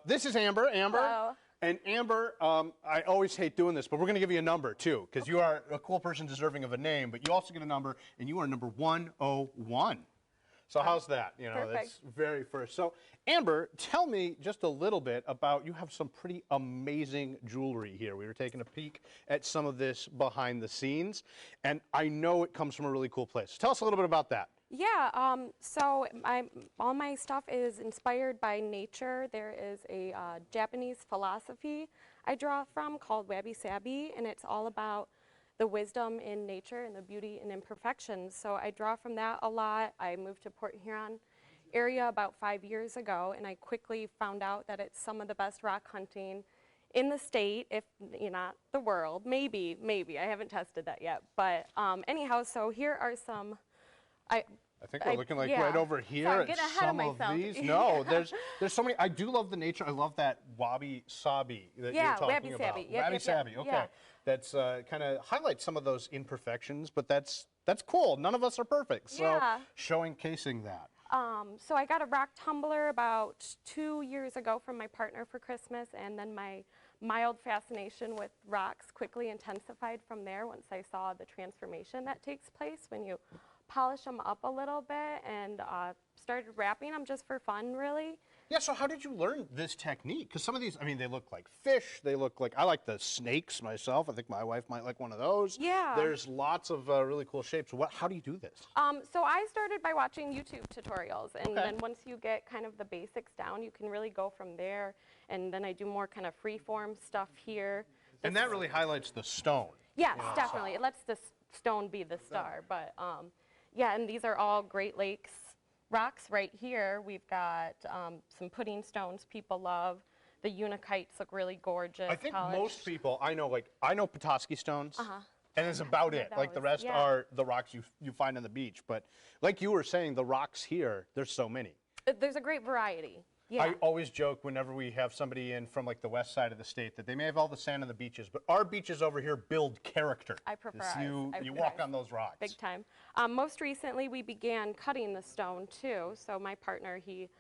this is Amber. Amber. Hello. And Amber, I always hate doing this, but we're going to give you a number, too, because you are a cool person deserving of a name, but you also get a number, and you are number 101. So how's that? You know, Perfect. that's very first. So, Amber, tell me just a little bit about, you have some pretty amazing jewelry here. We were taking a peek at some of this behind the scenes, and I know it comes from a really cool place. Tell us a little bit about that. Yeah, so all my stuff is inspired by nature. There is a Japanese philosophy I draw from called wabi-sabi, and it's all about the wisdom in nature and the beauty and imperfections. So I draw from that a lot. I moved to Port Huron area about 5 years ago, and I quickly found out that it's some of the best rock hunting in the state, if not the world. Maybe. I haven't tested that yet. But anyhow, so here are some. I think we're looking like right over here Sorry, at getting ahead of some of myself. these. No, there's so many. I do love the nature. I love that wabi-sabi that you're talking about. Wabi-sabi. Okay, yeah. That's kind of highlights some of those imperfections, but that's cool. None of us are perfect, so showcasing that. So I got a rock tumbler about 2 years ago from my partner for Christmas, and then my mild fascination with rocks quickly intensified from there once I saw the transformation that takes place when you polish them up a little bit, and started wrapping them just for fun, really. Yeah, so how did you learn this technique? Because some of these, I mean, they look like fish. They look like, I like the snakes myself. I think my wife might like one of those. Yeah. There's lots of really cool shapes. How do you do this? So I started by watching YouTube tutorials, and then once you get kind of the basics down, you can really go from there. And then I do more kind of free-form stuff here. And that really highlights the stone. Yes, definitely. It lets the stone be the star. But yeah, and these are all Great Lakes rocks right here. We've got some pudding stones people love. The unikites look really gorgeous. I think most people, I know Petoskey stones, and that's about it. Like the rest are the rocks you find on the beach. But like you were saying, the rocks here, there's so many. There's a great variety. Yeah. I always joke whenever we have somebody in from like the west side of the state that they may have all the sand on the beaches, but our beaches over here build character. I prefer you walk on those rocks. Big time. Most recently, we began cutting the stone too. So my partner, he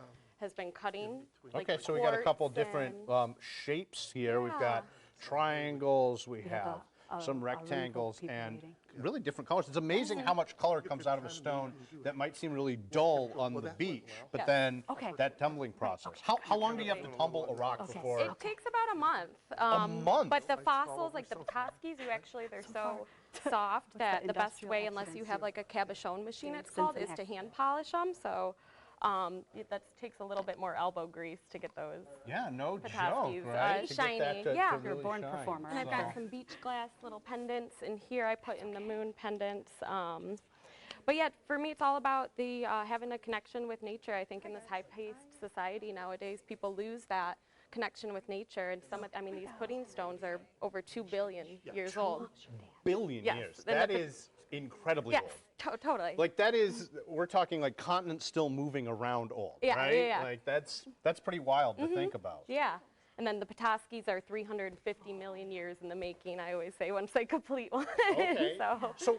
has been cutting. Okay, so we got a couple different shapes here. We've got triangles. We have some rectangles and really different colors. It's amazing how much color comes out of a stone that might seem really dull on the beach, but then that tumbling process. How long do you have to tumble a rock before? It takes about a month. A month? But the fossils, like the Petoskies, they're so soft that the best way, unless you have like a cabochon machine, it's called, is to hand polish them. So that takes a little bit more elbow grease to get those. Yeah, no Petoskies, joke, right? shiny. To Yeah, really you're a born shine. performer. And I've got some beach glass little pendants, and here I put in the moon pendants. But yeah, for me, it's all about the having a connection with nature. I think in this high-paced society nowadays, people lose that connection with nature. And these pudding stones are over 2 billion years old. Billion years. That is incredibly old. Yes, totally. Like that is, we're talking like continents still moving around old, right? Yeah. Like that's pretty wild to think about. Yeah. And then the Petoskies are 350 million years in the making, I always say, once they complete one. Okay. So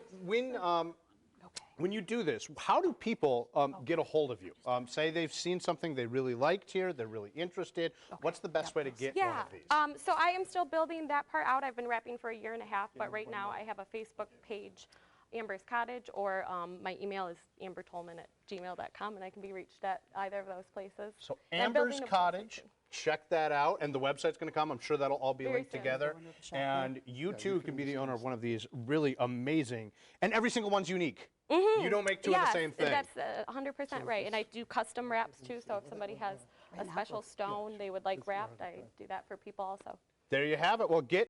when you do this, how do people get a hold of you? Say they've seen something they really liked here, they're really interested. What's the best way to get one of these? So I am still building that part out. I've been wrapping for 1.5 years, but right now I have a Facebook page, Amber's Cottage, or my email is ambertolman@gmail.com, and I can be reached at either of those places. So Amber's Cottage, check that out, and the website's going to come. I'm sure that'll all be linked together. And you too can be the owner of one of these really amazing, and every single one's unique. You don't make two of the same thing. That's 100% right. And I do custom wraps too, so if somebody has a special stone they would like wrapped, I do that for people also. There you have it. Well, get